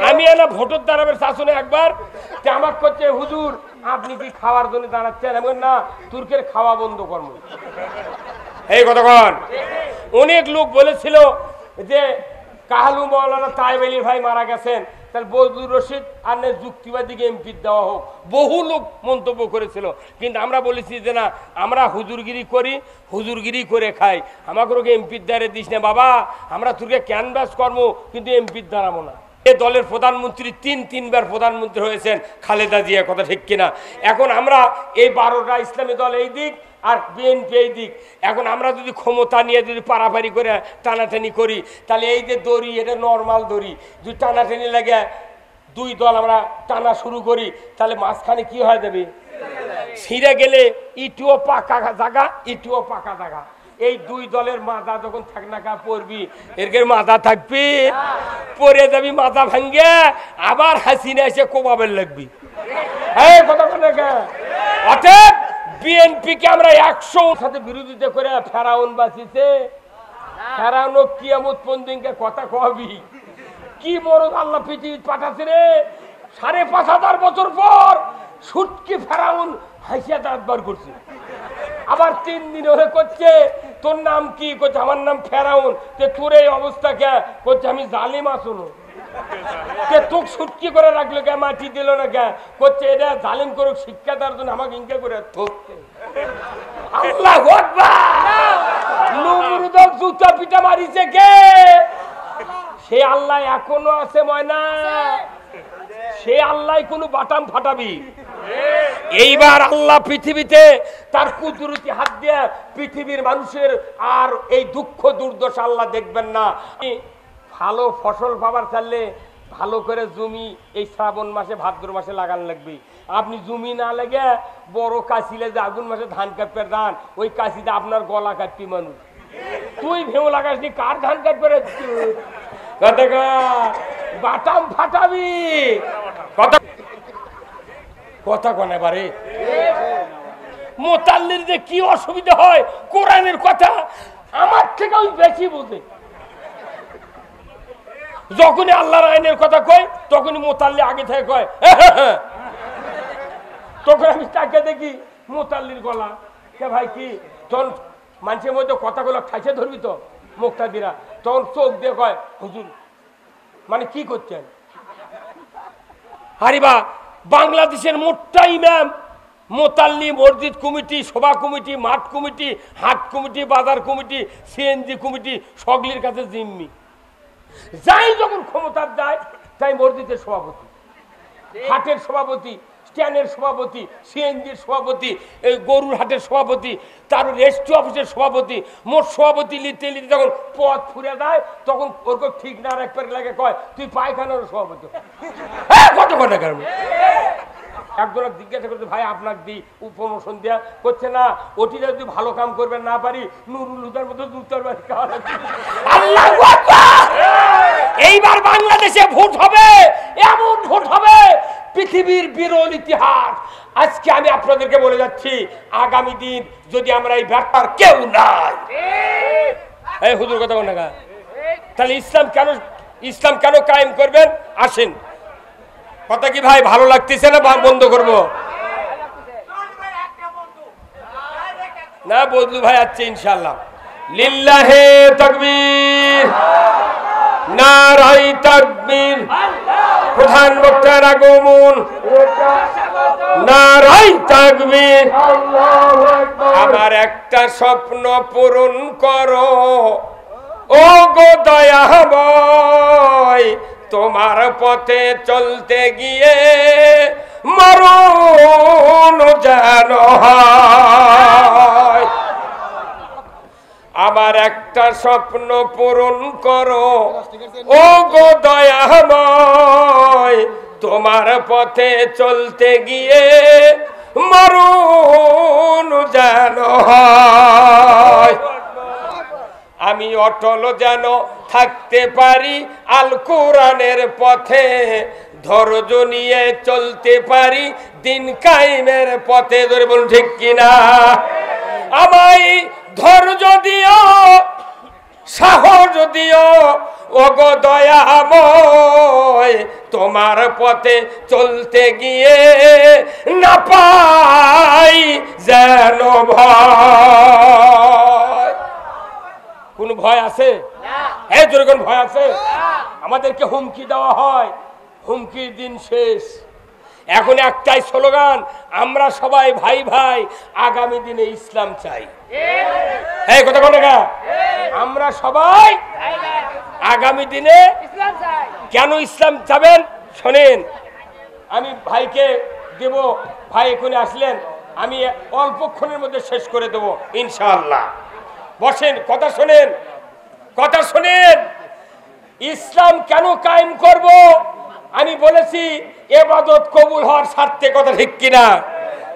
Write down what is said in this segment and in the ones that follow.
আমি এলা ভোটের দাঁড়াবের শাসনে একবার আমাক করছে হুজুর আপনি কি খাওয়ার জন্য দাঁড়াচ্ছেন? আমি না, তুর্কের খাওয়া বন্ধ কর্ম। এই কতক্ষণ অনেক লোক বলেছিল যে কাহালু মৌলানা তাইব আলী ভাই মারা গেছেন, তাহলে বজলুর রশিদ আর যুক্তিবাদীকে এমপি দেওয়া হোক। বহু লোক মন্তব্য করেছিল, কিন্তু আমরা বলেছি যে না, আমরা হুজুরগিরি করি, হুজুরগিরি করে খাই, আমাকে এমপির দ্বারে দিস না বাবা। আমরা তোকে ক্যানভাস কর্ম, কিন্তু এমপির দাঁড়াবো না। এ দলের প্রধানমন্ত্রী তিনবার প্রধানমন্ত্রী হয়েছেন, খালেদা জিয়া, কথা ঠিক কিনা? এখন আমরা এই 12টা ইসলামী দল এই দিক আর বিএনপি এই দিক, এখন আমরা যদি ক্ষমতা নিয়ে যদি পারাপারি করে টানাটানি করি, তাহলে এই যে দড়ি, এটা নর্মাল দড়ি, যদি টানাটানি লাগে দুই দল আমরা টানা শুরু করি, তাহলে মাঝখানে কি হয়ে যাবে? ছিঁড়ে গেলে ইটুও পাকা জায়গা, ইটুও পাকা জায়গা। এই দুই দলের মাথা যখন থাকনাকা পড়বি, এর মাথা থাকবি, পরে যাবি মাথা ভাঙ্গে, আবার হাসিনা এসে কোবাবের লাগবি। এই কথা অতএব বিএনপি কে আমরা 100 সাথে বিরোধিতা করে ফেরাউন বাঁচিছে। ফেরাউন কিয়ামত পর্যন্ত কথা কবি, কি মরদ আল্লাহ পৃথিবী পাঠাচ্ছে রে। 5,500 বছর পর সুটকি ফেরাউন হাসিয়া দাঁত বার করছে। আবার 3 দিন হলে করছে তোর নাম কি? করছে আমার নাম ফেরাউন। তোর এই অবস্থা কে? করছে আমি জালিম আসুন। তোক সুটকি করে রাখলো কে? মাটি দিল না কে? করছে এটা জালিম করুক, শিক্ষা দেওয়ার জন্য আমাকে ইনকা করে থকছে। আল্লাহু আকবার। নমরুদের জুতা পিটা মারিছে কে? সে আল্লাহ এখনো আছে ময়না, সে আল্লাহ কোনো বাটাম ফাটাবি। এইবার আল্লাহ পৃথিবীতে তার কুদরতি হাত দিয়ে পৃথিবীর মানুষের আর এই দুঃখ দুর্দশা আল্লাহ দেখবেন না। ভালো ফসল পাবার চাইলে ভালো করে জমি এই শ্রাবণ মাসে ভাদ্র মাসে লাগান লাগবে। আপনি জমি না লেগে বড় কাশিলে যে আগুন মাসে ধান কাটবে ধান, ওই কাশিতে আপনার গলা কাটবি মানুষ। তুই ভেউ লাগাসনি, কার ধান কাটবে? বাটাম ফাটাবি। কথা কথা কনে বারে মোতাল্লির যে কি অসুবিধা হয়, কোরআনের কথা আমার থেকে ওই বেশি বোঝে। যখনই আল্লাহর আইনের কথা কয়, তখনই মোতাল্লি আগে থেকে কয়। তখন আমি তাকে দেখি মোতাল্লির গলা কে ভাই কি, তখন মানুষের মধ্যে কথাগুলো ঠাইছে ধরবি তো মুখটা দিরা, তখন চোখ দিয়ে কয় হুজুর মানে কি করছেন? হারিবা বাংলাদেশের মোটটা ইমাম, মোতাল্লি, মসজিদ কমিটি, সভা কমিটি, মাঠ কমিটি, হাট কমিটি, বাজার কমিটি, সিএনজি কমিটি সকলের কাছে জিম্মি। যাই যখন ক্ষমতার যায়, তাই মসজিদের সভাপতি, হাটের সভাপতি, স্ট্যান্ডের সভাপতি, সিএনজির সভাপতি, এই গরুর হাটের সভাপতি, তার রেজিস্ট্রি অফিসের সভাপতি, মোট সভাপতি লিখতে লিখতে যখন পথ ফুরে যায়, তখন ওরকম ঠিক না রাখবার লাগে কয় তুই পায়খানার সভাপতি। কত কথা কারণ একজনের জিজ্ঞাসা করছে ভাই আপনাকে দিই প্রমোশন দেওয়া, করছে না ওটি যদি ভালো কাম করবেন না পারি নুরুল হুদার মতো জুতার বাড়ি খাওয়া। আল্লাহু আকবার। এইবার বাংলাদেশে ভোট হবে, এমন ভোট হবে পৃথিবীর বিরল ইতিহাস। আজকে আমি আপনাদেরকে বলে যাচ্ছি, আগামী দিন যদি আমরা এই ব্যাপার কেউ নাই, এই হুজুর কথা বলে না, তাহলে ইসলাম কেন কায়েম করবেন? আসেন কথা কি ভাই ভালো লাগতেছে না বন্ধ করব? না বদলু ভাই আছে ইনশাআল্লাহ। লিল্লাহে তাকবীর, নারায়ে তাকবীর। প্রধান বক্তার আগমন, নারায়ে তাকবীর। আমার একটা স্বপ্ন পূরণ করো ও গো দয়াময়, তোমার পথে চলতে গিয়ে মরণ যেন হয়। আমার একটা স্বপ্ন পূরণ করো ও গো দয়াময়, তোমার পথে চলতে গিয়ে মরণ যেন হয়। আমি অটল যেন থাকতে পারি আল কোরআনের পথে, ধৈর্য নিয়ে চলতে পারি দিন কায়েমের পথে। ধরে বলুন ঠিক কিনা? আমায় ধৈর্য দিও, সাহস দিও, ওগো দয়াময় তোমার পথে চলতে গিয়ে না পাই যেন ভয়। কোন ভয় আছে? এই যেরকম ভয় আছে। আমাদেরকে হুমকি দেওয়া হয়, হুমকির দিন শেষ। এখন একটাই স্লোগান, আমরা সবাই ভাই ভাই, আগামী দিনে ইসলাম চাই। এই কথা বলে না, আমরা সবাই আগামী দিনে ইসলাম চাই। কেন ইসলাম চাবেন শোনেন, আমি ভাইকে দেব, ভাই এখানে আসলেন, আমি অল্পক্ষণের মধ্যে শেষ করে দেব ইনশাআল্লাহ। বসেন, কথা শোনেন, কথা শোনেন। ইসলাম কেন কায়েম করব? আমি বলেছি ইবাদত কবুল হওয়ার স্বার্থে, কথা ঠিক কিনা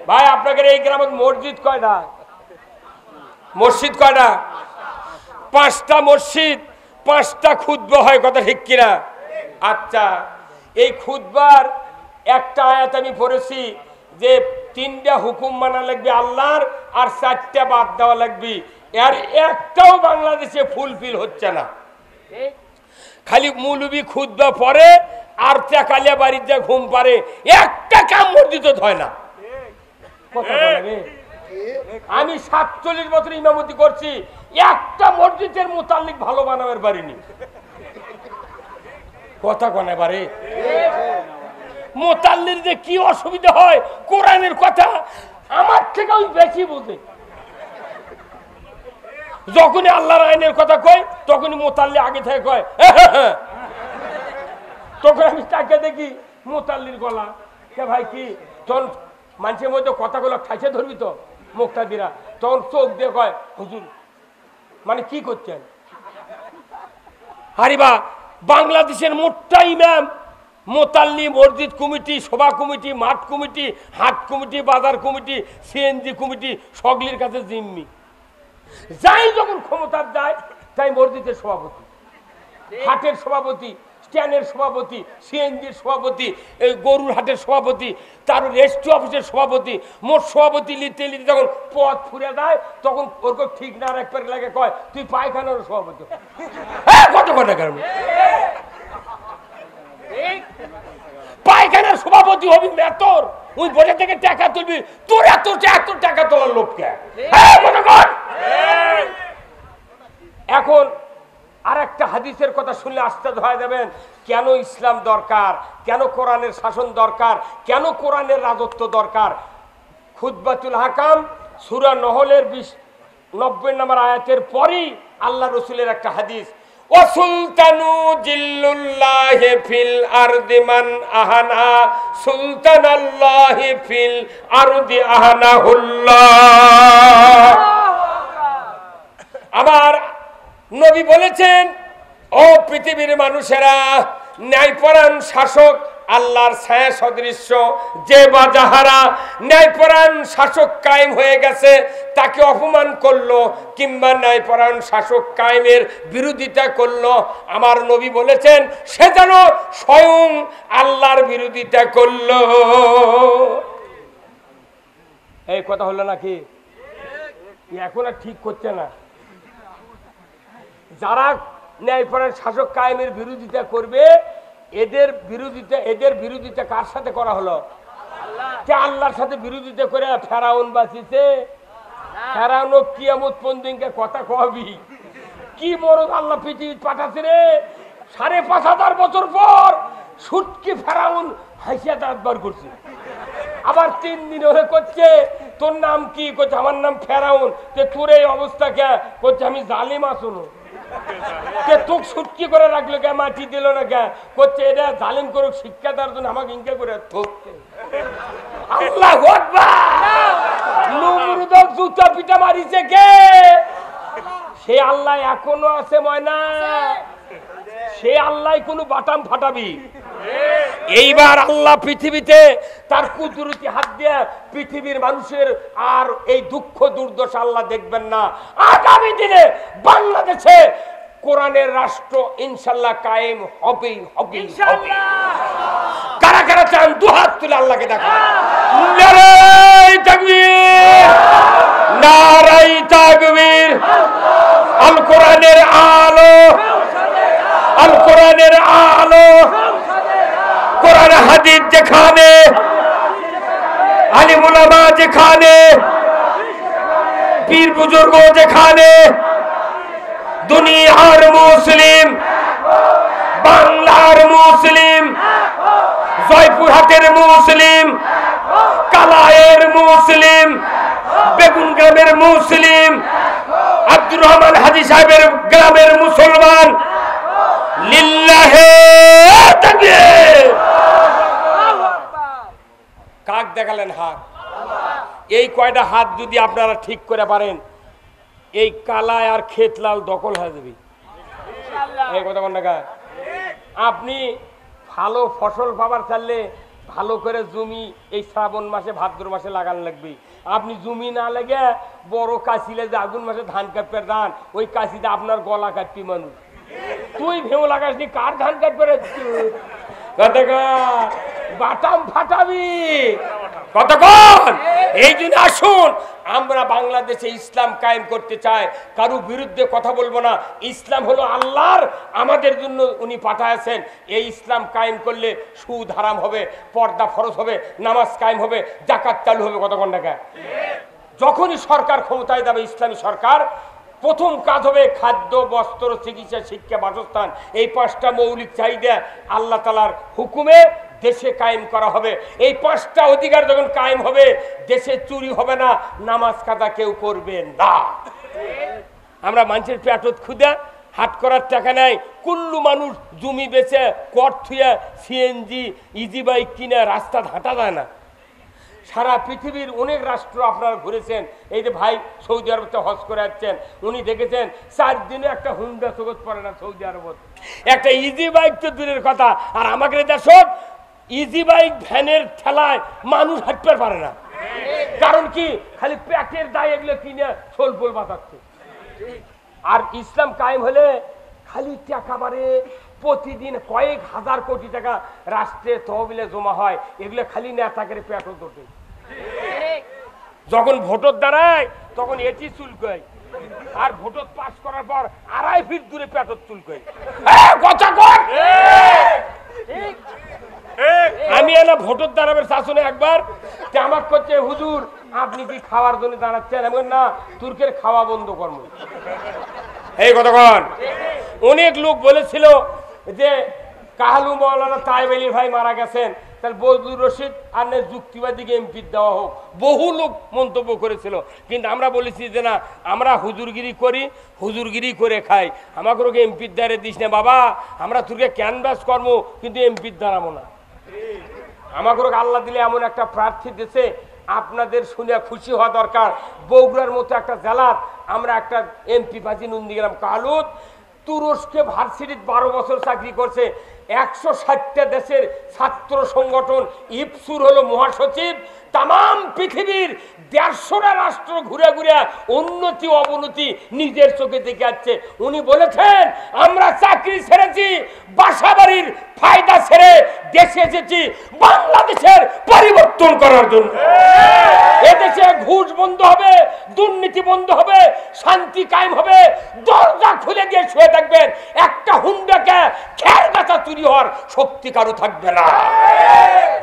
ভাই? আপনাদের এই গ্রামে মসজিদ কয়টা? মসজিদ কয়টা? 5টা মসজিদ, 5টা খুতবা হয়, কথা ঠিক কিনা? আচ্ছা, এই খুতবার একটা আয়াত আমি পড়েছি যে 3টা হুকুম মানা লাগবে আল্লাহর, আর 4টা বাদ দেওয়া লাগবে। এর একটাও বাংলাদেশে ফুলফিল হচ্ছে না। খালি মৌলবি খুতবা পড়ে আর কালিয়া বাড়ির যা ঘুম পারে, একটা কাম মসজিদ হয় না। আমি 47 বছর ইমামতি করছি, একটা মসজিদের মুতাল্লিক ভালো বানাবার পারিনি। কথা কনে পারে মুতাল্লির যে কি অসুবিধা হয়, কোরআনের কথা আমার থেকে ওই বেশি বোঝে। যখনই আল্লাহর আইনের কথা কয়, তখনই মুতাল্লি আগে থেকে কয়, তখন আমি তাকে দেখি মুতাল্লির গলা, কে ভাই কি তখন মানুষের মধ্যে কথাগুলো ঠাইছে ধরবি তো মুখটা দিরা, তখন চোখ দিয়ে কয় হুজুর মানে কি করছেন? হারিবা বাংলাদেশের মোটটা ইমাম, মোতাল্লি, মসজিদ কমিটি, সভা কমিটি, মাঠ কমিটি, হাট কমিটি, বাজার কমিটি, সিএনজি কমিটি, সকলের কাছে জিম্মি। যাই যখন ক্ষমতার যায় তাই মসজিদের সভাপতি, হাটের সভাপতি, স্ট্যান্ডের সভাপতি, সিএনজির সভাপতি, এই গরুর হাটের সভাপতি, তার রেজিস্ট্রি অফিসের সভাপতি, মোট সভাপতি লিতে লিতে যখন পথ ফুরে যায়, তখন ওর ঠিক না রাখবার লাগে কয় তুই পায়খানার সভাপতি। কত কথা কারণ পায়খানার সভাপতি হবি মেতর, ওই বসে থেকে টাকা তুলবি, তোর এত টাকা তোলার লোককে। এখন আর একটা হাদিসের কথা শুনলে আশ্চর্য হয়ে যাবেন, কেন ইসলাম দরকার, কেন কোরআনের শাসন দরকার, কেন কোরআনের রাজত্ব দরকার। খুতবাতুল হাকাম সূরা নহলের 90 নম্বর আয়াতের পরই আল্লাহ রসুলের একটা হাদিস, ওয়াসুলতানু জিল্লুল্লাহি ফিল আরদি মান আহানা সুলতানাল্লাহি ফিল আরদি আহানাহুল্লাহ। আমার নবী বলেছেন, ও পৃথিবীর মানুষেরা, ন্যায়পরায়ণ শাসক আল্লাহর ছায়া সদৃশ্য, যে বা যাহারা ন্যায়পরায়ণ শাসক কায়েম হয়ে গেছে তাকে অপমান করলো কিংবা ন্যায়পরায়ণ শাসক কায়েমের বিরোধিতা করলো, আমার নবী বলেছেন সে যেন স্বয়ং আল্লাহর বিরোধিতা করলো। এই কথা হলো নাকি? এখন আর ঠিক করছে না। যারা ন্যায়পরায়ণ শাসক কায়েমের বিরোধিতা করবে, এদের বিরোধিতা কার সাথে করা হলো? আল্লাহর সাথে বিরোধিতা করে ফেরাউন বাঁচিছে। ফেরাউন কিয়ামত পর্যন্ত কথা কবি কি মরদ আল্লাহ পৃথিবী পাঠাচ্ছে রে। 5,500 বছর পর সুটকি ফেরাউন হাসিয়া দাঁতবার করছে। আবার 3 দিন হয়ে করছে তোর নাম কি? করছে আমার নাম ফেরাউন। তোর এই অবস্থা কে? করছে আমি জালিম আসুন। তোকে সুটকি করে রাখলো কে? মাটি দিল না কে? করছে এটা জালিম করুক, শিক্ষা দেওয়ার জন্য আমাকে ইনকা করে আল্লাহু আকবার। নমরুদ জুতা পিটা মারিছে কে? সে আল্লাহ এখনো আছে ময়না, সে আল্লাহ কোনো বাটাম ফাটাবি। এইবার আল্লাহ পৃথিবীতে তার কুদরতি হাত দিয়ে পৃথিবীর মানুষের আর এই দুঃখ দুর্দশা আল্লাহ দেখবেন না। আগামী দিনে বাংলাদেশে কোরআনের রাষ্ট্র ইনশাআল্লাহ কায়েম হবেই হবে। কারা কারা চান দুহাত তুলে আল্লাহকে দেখান। নারায়ে তাকবীর, নারায়ে তাকবীর। আল কোরআনের আলো, আল কোরআনের আলো, কোরআন হাদিস যেখানে, আলিম উলামা যেখানে, পীর বুজুর্গ যেখানে, দুনিয়ার মুসলিম, বাংলার মুসলিম, জয়পুরহাটের মুসলিম, কালায়ের মুসলিম, বেগুনগ্রামের মুসলিম, আব্দুর রহমান হাজী সাহেবের গ্রামের মুসলমান, লিল্লাহে তাকবীর। কাক দেখালেন হাত, এই কয়টা হাত যদি আপনারা ঠিক করে পারেন, এই কালায় আর ক্ষেতলাল দখল হয়ে যাবে। এই কথা কোন টাকা? আপনি ভালো ফসল পাবার চাইলে ভালো করে জমি এই শ্রাবণ মাসে ভাদ্র মাসে লাগান লাগবে। আপনি জমি না লেগে বড় কাশিলে যে আগুন মাসে ধান কাটবে ধান, ওই কাশিতে আপনার গলা কাটবি মানুষ। তুই ভেউ লাগাসনি, কার ধান কাটবে? বাটাম ফাটাবি কতক্ষণ? এই জন্য আসুন, আমরা বাংলাদেশে ইসলাম কায়েম করতে চাই, কারো বিরুদ্ধে কথা বলবো না। ইসলাম হলো আল্লাহর, আমাদের জন্য উনি পাঠাইছেন। এই ইসলাম কায়েম করলে সুদ হারাম হবে, পর্দা ফরজ হবে, নামাজ কায়েম হবে, যাকাত চালু হবে। কতক্ষণ টাকা? যখনই সরকার ক্ষমতায় যাবে ইসলামী সরকার, প্রথম কাজ হবে খাদ্য, বস্ত্র, চিকিৎসা, শিক্ষা, বাসস্থান, এই 5টা মৌলিক চাহিদা আল্লাহ তাআলার হুকুমে দেশে কায়েম করা হবে। এই 5টা অধিকার যখন কায়েম হবে, দেশে চুরি হবে না, নামাজ কাজা কেউ করবে না। আমরা মানুষের পেটত খুদা, হাট করার টাকা নাই, কুল্লু মানুষ জমি বেচে কর থুয়ে সিএনজি ইজি বাইক কিনে রাস্তা হাঁটা যায় না। সারা পৃথিবীর অনেক রাষ্ট্র আপনারা ঘুরেছেন, এই যে ভাই সৌদি আরবতে হজ করে যাচ্ছেন, উনি দেখেছেন 4 দিনে একটা হুন্ডা জগৎ পড়ে না সৌদি আরবত, একটা ইজি বাইক তো দূরের কথা। আর আমাদের দেশত ইজি বাইক ভ্যানের ঠেলায় মানুষ হাঁটতে পারে না। কারণ কি? খালি পেটের দায় এগুলো কিনে সোলপোল বাঁচাচ্ছে। আর ইসলাম কায়েম হলে খালি টাকা বাড়ে, প্রতিদিন কয়েক হাজার কোটি টাকা রাষ্ট্রের তহবিলে জমা হয়, এগুলো খালি নেতাকে পেট ধরবে। যখন ভোটর দাঁড়ায় তখন এটি চুলকায়, আর ভোটর পাস করার পর 2.5 ফিট দূরে পেটর চুলকায়। আমি এলা ভোটর দাঁড়াবের শাসনে একবার আমাকে করছে, হুজুর আপনি কি খাওয়ার জন্য দাঁড়াচ্ছেন? আমি না, তুর্কের খাওয়া বন্ধ কর্ম। এই কতক্ষণ? অনেক লোক বলেছিল যে কাহালু মৌলানা তাইব আলী ভাই মারা গেছেন, তাহলে বজলুর রশিদ আর যুক্তিবাদীকে এমপি দেওয়া হোক। বহু লোক মন্তব্য করেছিল, কিন্তু আমরা বলেছি যে না, আমরা হুজুরগিরি করি, হুজুরগিরি করে খাই, আমাকে এমপির দ্বারে দিস না বাবা। আমরা তোকে ক্যানভাস কর্ম, কিন্তু এমপির দাঁড়াবো না। আমাকে আল্লাহ দিলে এমন একটা প্রার্থী দেশে, আপনাদের শুনে খুশি হওয়া দরকার। বগুড়ার মতো একটা জেলাত আমরা একটা এমপি পাচ্ছি, নন্দীগ্রাম কালুত। তুরস্কে ভার্সিটির 12 বছর চাকরি করছে, 160টা দেশের ছাত্র সংগঠন, ইপসুর হলো মহাসচিব। তাম পৃথিবীর 150টা রাষ্ট্র ঘুরে ঘুরে উন্নতি অবনতি নিজের চোখে দেখে যাচ্ছে। উনি বলেছেন আমরা চাকরি ছেড়েছি, বাসা বাড়ির ফায়দা ছেড়ে দেশে এসেছি বাংলাদেশের পরিবর্তন করার জন্য। এদেশে ঘুষ বন্ধ হবে, দুর্নীতি বন্ধ হবে, শান্তি কায়েম হবে। দরজা খুলে দিয়ে শুয়ে থাকবেন, একটা হুন্ডাকে খের গাছা চুরি হওয়ার শক্তি কারো থাকবে না।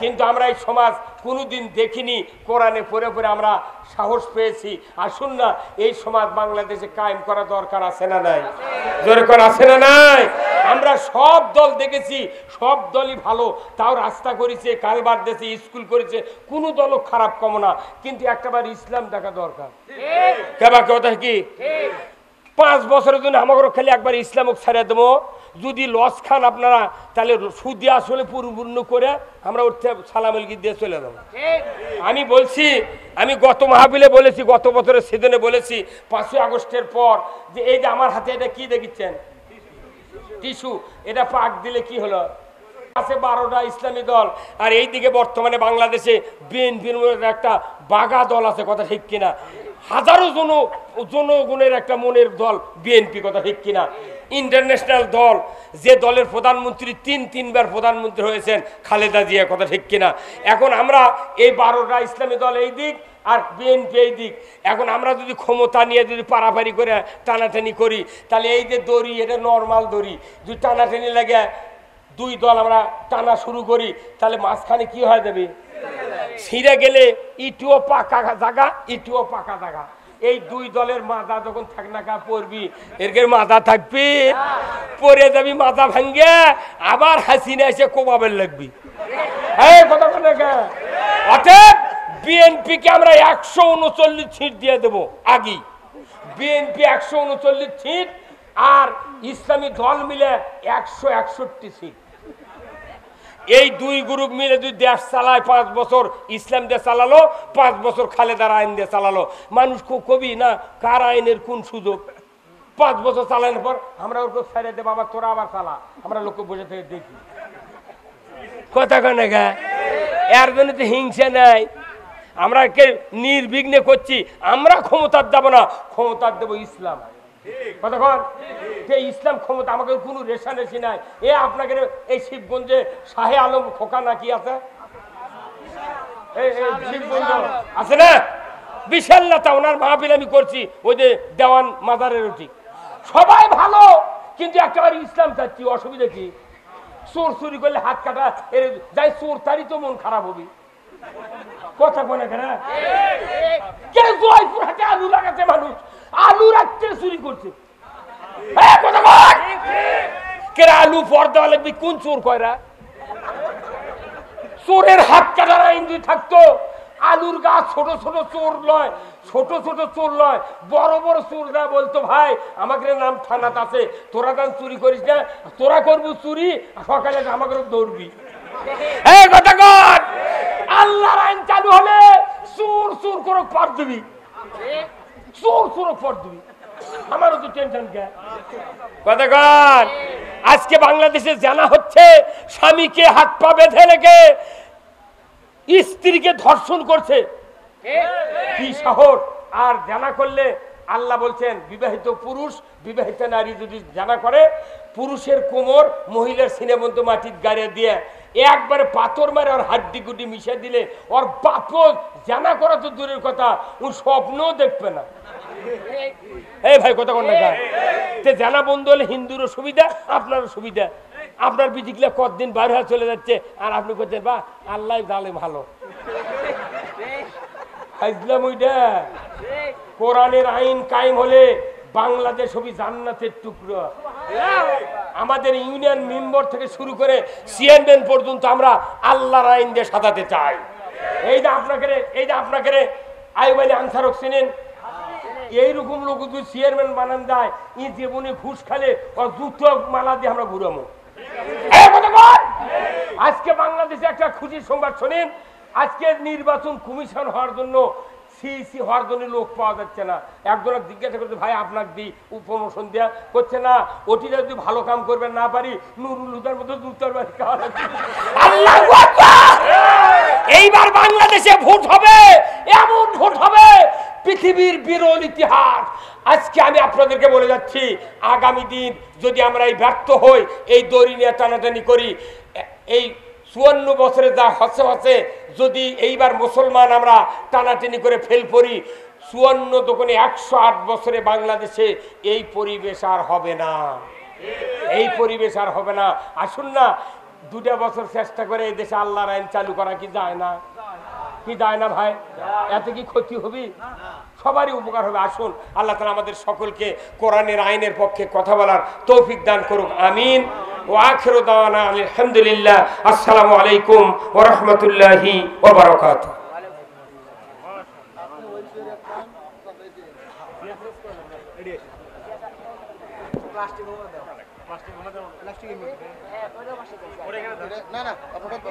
কিন্তু আমরা এই সমাজ কোনোদিন দেখিনি, কোরআনে পড়ে পড়ে আমরা সাহস পেয়েছি। আসুন না, এই সমাজ বাংলাদেশে কায়েম করা দরকার আছে না নাই? জোরে করে আছে না নাই? আমরা সব দল দেখেছি, সব দলই ভালো, তাও রাস্তা করেছে, কালবার দেশে স্কুল করেছে, কোনো দলও খারাপ কম না। কিন্তু একটাবার ইসলাম দেখা দরকার। কেবা কথা কি 5 বছরের জন্য আমাকে খালি একবার ইসলামক ছাড়িয়ে দেবো। যদি লস খান আপনারা, তাহলে সুদি আসলে পরিপূর্ণ করে আমরা উঠতে সালাম আলকি দিয়ে চলে যাবো। আমি বলছি, আমি গত মাহফিলে বলেছি, গত বছরের সিজনে বলেছি, 5ই আগস্টের পর যে এই যে আমার হাতে এটা কি দেখছেন, টিস্যু, এটা পাক দিলে কি হলো? আছে 12টা ইসলামী দল, আর এইদিকে বর্তমানে বাংলাদেশে বিএনপির একটা বাগা দল আছে, কথা ঠিক কিনা? হাজারো জনগণের একটা মনের দল বিএনপি, কথা ঠিক কিনা? ইন্টারন্যাশনাল দল, যে দলের প্রধানমন্ত্রী তিনবার প্রধানমন্ত্রী হয়েছেন, খালেদা জিয়া, কথা ঠিক কিনা? এখন আমরা এই 12টা ইসলামী দল এই দিক আর বিএনপি এই দিক, এখন আমরা যদি ক্ষমতা নিয়ে যদি পারাপারি করে টানাটানি করি, তাহলে এই যে দড়ি, এটা নর্মাল দড়ি, যদি টানাটানি লাগে দুই দল আমরা টানা শুরু করি, তাহলে মাঝখানে কি হয়ে যাবে? ছিঁড়ে গেলে ইটুও পাকা জায়গা, ইটুও পাকা জায়গা। এই দুই দলের মাথা যখন থাকনাকা পড়বি, এর মাথা থাকবি, পরে যাবি মাথা ভাঙ্গে, আবার হাসিনা এসে কোবাবের লাগবি। অতএব বিএনপিকে আমরা 139 সিট দিয়ে দেবো আগে। বিএনপি 139 সিট আর ইসলামী দল মিলে 161 সিট। এই দুই গ্রুপ মিলে যদি দেশ চালায় 5 বছর, ইসলাম দিয়ে চালালো, 5 বছর খালেদার আইন দিয়ে চালালো, মানুষ খুব কবি না কার আইনের কোন সুযোগ। 5 বছর চালানোর পর আমরা ওর ছেড়ে দেবো, আবার তোরা আবার চালা, আমরা লোককে বসে থেকে দেখি। কথা কনে গা, এর জন্য তো হিংসা নাই। আমরা কে নির্বিঘ্নে করছি, আমরা ক্ষমতার দেবো না, ক্ষমতার দেবো ইসলাম। কতক্ষণ ইসলাম ক্ষমতা, আমাকে কোনো রেশারেশি নাই। এ আপনাকে এই শিবগঞ্জে শাহে আলম খোকা নাকি আছে, শিবগঞ্জ আছে না, বিশাল নেতা, ওনার মাহফিল আমি করছি, ওই যে দেওয়ান মাজারের রুটি, সবাই ভালো, কিন্তু একেবারে ইসলাম চাচ্ছি। অসুবিধা কি? চোর চুরি করলে হাত কাটা, এর যাই চোর তারই তো মন খারাপ হবি। কথা বলে কেন জয়পুর হাটে আলু লাগাতে মানুষ, আলু রাখতে চুরি করছে। আলু পর্দা লাগবে, কোন চোর কয়রা? চোরের হাত কাটার আইন যদি থাকতো, আলুর গাছ ছোট ছোট চোর লয়, ছোট ছোট চোর লয়, বড় বড় চোররা বলতো ভাই আমাকে নাম থানাত আছে, তোরা গান চুরি করিস না, তোরা করবো চুরি, সকালে আমাকে দৌড়বি। কথা কর, আল্লাহর আইন চালু হলে চোর চোর করে পর দিবি, চোর চোর পর দিবি, আমারও তো টেনশন কে। কথা কর, আজকে বাংলাদেশে জানা হচ্ছে স্বামীকে হাত পা বেঁধে রেখে স্ত্রীকে ধর্ষণ করছে, কি সাহস! আর জানা করলে আল্লাহ বলছেন বিবাহিত পুরুষ বিবাহিত নারী যদি জানা করে, পুরুষের কোমর মহিলার সিনেমন্ত মাটির গাড়ে দিয়ে একবারে পাথর মারে ওর হাড্ডি গুড্ডি মিশে দিলে ওর বাপ জানা করা তো দূরের কথা, ও স্বপ্নও দেখবে না। এই ভাই কথা কন না, জানা বন্ধু হলে হিন্দুরও সুবিধা, আপনারও সুবিধা। আপনার বিটিগুলা কতদিন বাইরে হয়ে চলে যাচ্ছে, আর আপনি করছেন বা আল্লাহ জালে ভালো। কোরআনের আইন কায়েম হলে বাংলাদেশ হবে জান্নাতের টুকরো। আমাদের ইউনিয়ন মেম্বার থেকে শুরু করে চেয়ারম্যান পর্যন্ত আমরা আল্লাহর আইন দিয়ে সাজাতে চাই। এই যে আপনাকে আইয়ুব আলী আনসারক চিনেন? এইরকম লোক যদি চেয়ারম্যান বানান যায়, ই জীবনে ঘুষ খালে ও জুতো মালা দিয়ে আমরা ঘুরামো। আজকে বাংলাদেশে একটা খুশির সংবাদ শোনেন, আজকে নির্বাচন কমিশন হওয়ার জন্য সিইসি হওয়ার জন্য লোক পাওয়া যাচ্ছে না। একজনের জিজ্ঞাসা করছে ভাই আপনাকে দিই প্রমোশন দেওয়া করছে না, ওটিরা যদি ভালো কাম করবেন না পারি নুরুল হুদার মতো জুতার বাড়ি খাওয়া যাচ্ছে। এইবার বাংলাদেশে ভোট হবে, এমন ভোট হবে পৃথিবীর বিরল ইতিহাস। আজকে আমি আপনাদেরকে বলে যাচ্ছি, আগামী দিন যদি আমরা এই ব্যর্থ হই, এই দড়ি নিয়ে টানাটানি করি, এই 54 বছরে যা হচ্ছে যদি এইবার মুসলমান আমরা টানাটানি করে ফেল করি, 54 দোকানে 108 বছরে বাংলাদেশে এই পরিবেশ আর হবে না, এই পরিবেশ আর হবে না। আসুন না 2টা বছর চেষ্টা করে এই দেশে আল্লাহর আইন চালু করা কি যায় না? কি যায় না ভাই? এতে কি ক্ষতি হবে? সবারই উপকার হবে। আসুন আল্লাহ তাআলা আমাদের সকলকে কোরআনের আইনের পক্ষে কথা বলার তৌফিক দান করুক, আমিন। ওয়া আখিরু দাওয়ানা আলহামদুলিল্লাহ। আসসালামু আলাইকুম ওয়া রাহমাতুল্লাহি ওয়া বারাকাতুহু। না না আপনারা তো